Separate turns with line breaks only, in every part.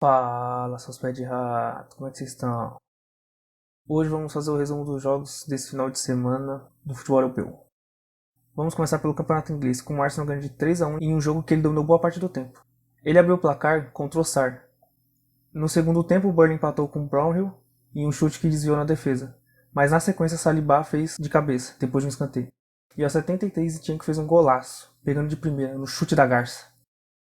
Fala, seus pés de rato, como é que vocês estão? Hoje vamos fazer o resumo dos jogos desse final de semana do futebol europeu. Vamos começar pelo campeonato inglês, com o Arsenal ganhando de 3-1 em um jogo que ele dominou boa parte do tempo. Ele abriu o placar contra o Sar. No segundo tempo, o Burnley empatou com o Brownhill em um chute que desviou na defesa, mas na sequência Saliba fez de cabeça, depois de um escanteio. E aos 73, Zinchenko fez um golaço, pegando de primeira, no chute da garça.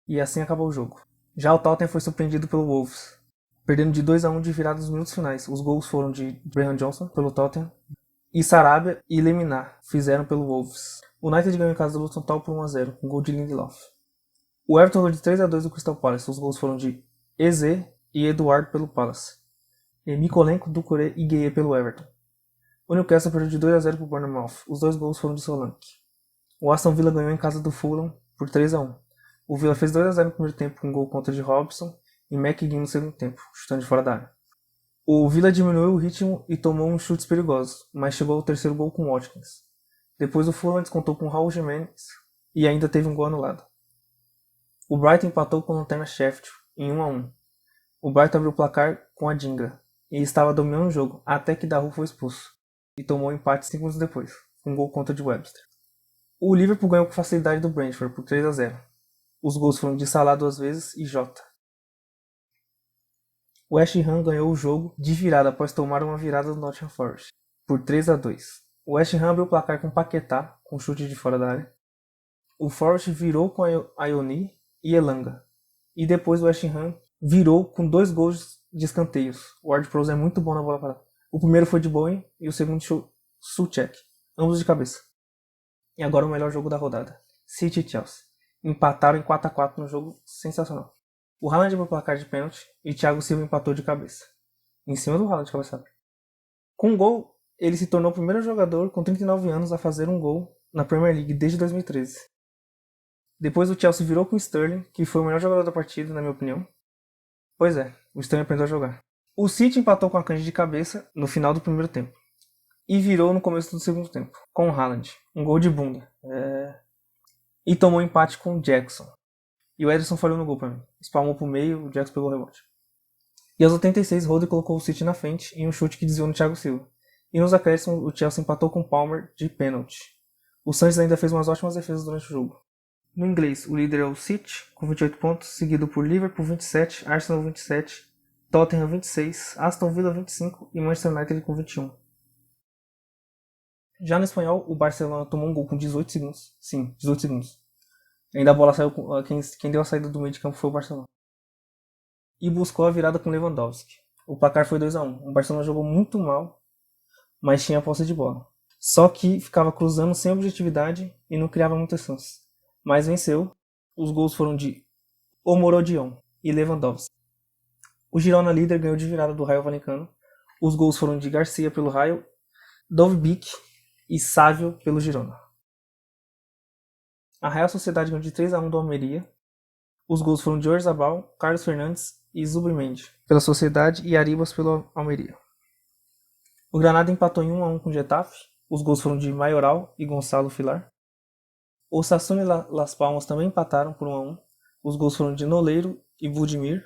E assim acabou o jogo. Já o Tottenham foi surpreendido pelo Wolves, perdendo de 2-1 de virada nos minutos finais. Os gols foram de Bryan Johnson, pelo Tottenham, e Sarabia e Lemina fizeram pelo Wolves. O United ganhou em casa do Luton Town por 1-0, com gol de Lindelof. O Everton ganhou de 3-2 do Crystal Palace. Os gols foram de Eze e Eduardo pelo Palace. E Mikolenko, Doucouré e Gueye pelo Everton. O Newcastle perdeu de 2-0 para o Bournemouth. Os dois gols foram de Solanke. O Aston Villa ganhou em casa do Fulham por 3-1. O Villa fez 2-0 no primeiro tempo com um gol contra de Robson e McGinn no segundo tempo, chutando de fora da área. O Villa diminuiu o ritmo e tomou uns chutes perigosos, mas chegou ao terceiro gol com Watkins. Depois o Fulham descontou com Raul Jimenez e ainda teve um gol anulado. O Brighton empatou com o Lanterna Sheffield em 1-1. O Brighton abriu o placar com a Dingra e estava dominando o jogo até que Daru foi expulso e tomou o empate 5 minutos depois, com um gol contra de Webster. O Liverpool ganhou com facilidade do Brentford por 3-0. Os gols foram de Salah 2 vezes e Jota. O West Ham ganhou o jogo de virada após tomar uma virada do Nottingham Forest por 3-2. O West Ham abriu o placar com Paquetá, com chute de fora da área. O Forest virou com Ayoni e Elanga. E depois o West Ham virou com 2 gols de escanteios. O Ward-Prowse é muito bom na bola parada. O primeiro foi de Bowen e o segundo de Soucek, ambos de cabeça. E agora o melhor jogo da rodada, City e Chelsea. Empataram em 4-4 no jogo sensacional. O Haaland abriu o placar de pênalti e Thiago Silva empatou de cabeça, em cima do Haaland, cabeçada. Com um gol, ele se tornou o primeiro jogador com 39 anos a fazer um gol na Premier League desde 2013. Depois o Chelsea virou com o Sterling, que foi o melhor jogador da partida, na minha opinião. Pois é, o Sterling aprendeu a jogar. O City empatou com a Kanji de cabeça no final do primeiro tempo. E virou no começo do segundo tempo, com o Haaland. Um gol de bunda. E tomou empate com o Jackson. E o Ederson falhou no gol pra mim. Espalmou pro meio, o Jackson pegou o rebote. E aos 86, Rodri colocou o City na frente em um chute que desviou no Thiago Silva. E nos acréscimos, o Chelsea empatou com o Palmer de pênalti. O Sanchez ainda fez umas ótimas defesas durante o jogo. No inglês, o líder é o City, com 28 pontos, seguido por Liverpool 27, Arsenal 27, Tottenham 26, Aston Villa 25 e Manchester United com 21. Já no espanhol, o Barcelona tomou um gol com 18 segundos. Sim, 18 segundos. Ainda a bola saiu com... Quem deu a saída do meio de campo foi o Barcelona. E buscou a virada com Lewandowski. O placar foi 2-1. O Barcelona jogou muito mal, mas tinha a posse de bola. Só que ficava cruzando sem objetividade e não criava muitas chances. Mas venceu. Os gols foram de Omorodion e Lewandowski. O Girona líder ganhou de virada do Raio Vallecano. Os gols foram de Garcia pelo Raio, Dovbyk e Sávio pelo Girona. A Real Sociedade ganhou de 3-1 do Almeria. Os gols foram de Oyarzabal, Carlos Fernandes e Zubimendi pela Sociedade e Arribas pelo Almeria. O Granada empatou em 1-1 com o Getafe. Os gols foram de Mayoral e Gonçalo Filar. O Osasuna e Las Palmas também empataram por 1-1. Os gols foram de Noleiro e Budimir.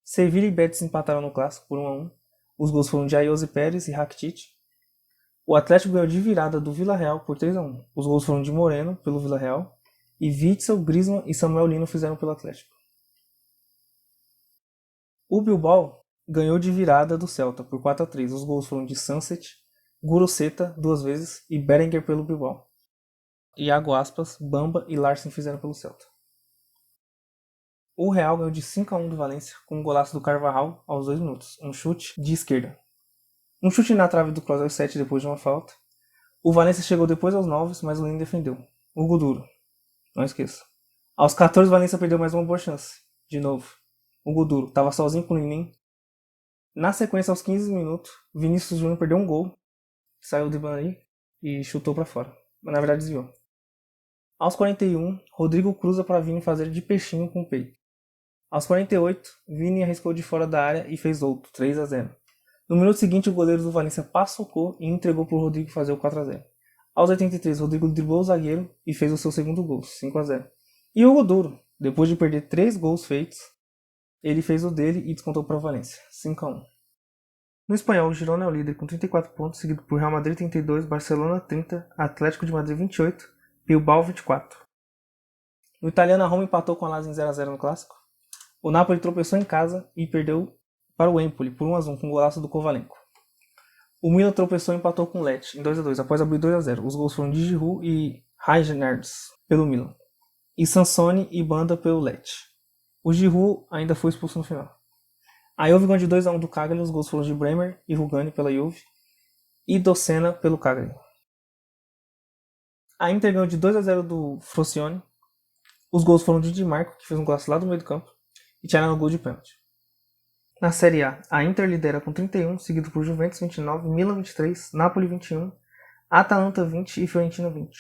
Sevilla e Betis empataram no clássico por 1-1. Os gols foram de Ayoze Pérez e Rakitic. O Atlético ganhou de virada do Villarreal por 3-1. Os gols foram de Moreno pelo Villarreal e Witzel, Griezmann e Samuel Lino fizeram pelo Atlético. O Bilbao ganhou de virada do Celta por 4-3. Os gols foram de Sunset, Guruceta 2 vezes e Berenguer pelo Bilbao. Iago Aspas, Bamba e Larsen fizeram pelo Celta. O Real ganhou de 5-1 do Valência com um golaço do Carvajal aos 2 minutos. Um chute de esquerda. Um chute na trave do Kroos aos 7 depois de uma falta. O Valência chegou depois aos 9, mas o Lino defendeu. Hugo Duro. Não esqueça. Aos 14, o Valência perdeu mais uma boa chance. De novo. Hugo Duro. Tava sozinho com o Linin. Na sequência, aos 15 minutos, Vinícius Júnior perdeu um gol. Saiu de Banari e chutou para fora. Mas na verdade desviou. Aos 41, Rodrigo cruza para Vini fazer de peixinho com o peito. Aos 48, Vini arriscou de fora da área e fez outro, 3-0. No minuto seguinte, o goleiro do Valência passocou e entregou para o Rodrigo fazer o 4-0. Aos 83, Rodrigo driblou o zagueiro e fez o seu segundo gol, 5-0. E o Hugo Duro, depois de perder 3 gols feitos, ele fez o dele e descontou para o Valência, 5-1. No espanhol, o Girona é o líder com 34 pontos, seguido por Real Madrid 32, Barcelona 30, Atlético de Madrid 28, Bilbao 24. No italiano, a Roma empatou com a Lazio em 0-0 no clássico. O Napoli tropeçou em casa e perdeu para o Empoli por 1-1 com o golaço do Kovalenko. O Milan tropeçou e empatou com o Lecce em 2-2 após abrir 2-0. Os gols foram de Giroud e Reijnards pelo Milan e Sansone e Banda pelo Lecce. O Giroud ainda foi expulso no final. A Juve ganhou de 2-1 do Cagliari, os gols foram de Bremer e Rugani pela Juve e Dossena pelo Cagliari. A Inter ganhou de 2-0 do Frosinone. Os gols foram de Di Marco, que fez um golaço lá do meio do campo, e Thiago no gol de pênalti. Na Série A Inter lidera com 31, seguido por Juventus 29, Milan 23, Napoli 21, Atalanta 20 e Fiorentina 20.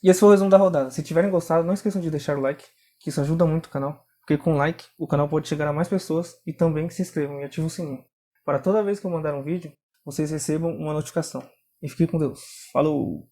E esse foi o resumo da rodada. Se tiverem gostado, não esqueçam de deixar o like, que isso ajuda muito o canal, porque com like o canal pode chegar a mais pessoas e também se inscrevam e ativem o sininho, para toda vez que eu mandar um vídeo, vocês recebam uma notificação. E fiquem com Deus. Falou!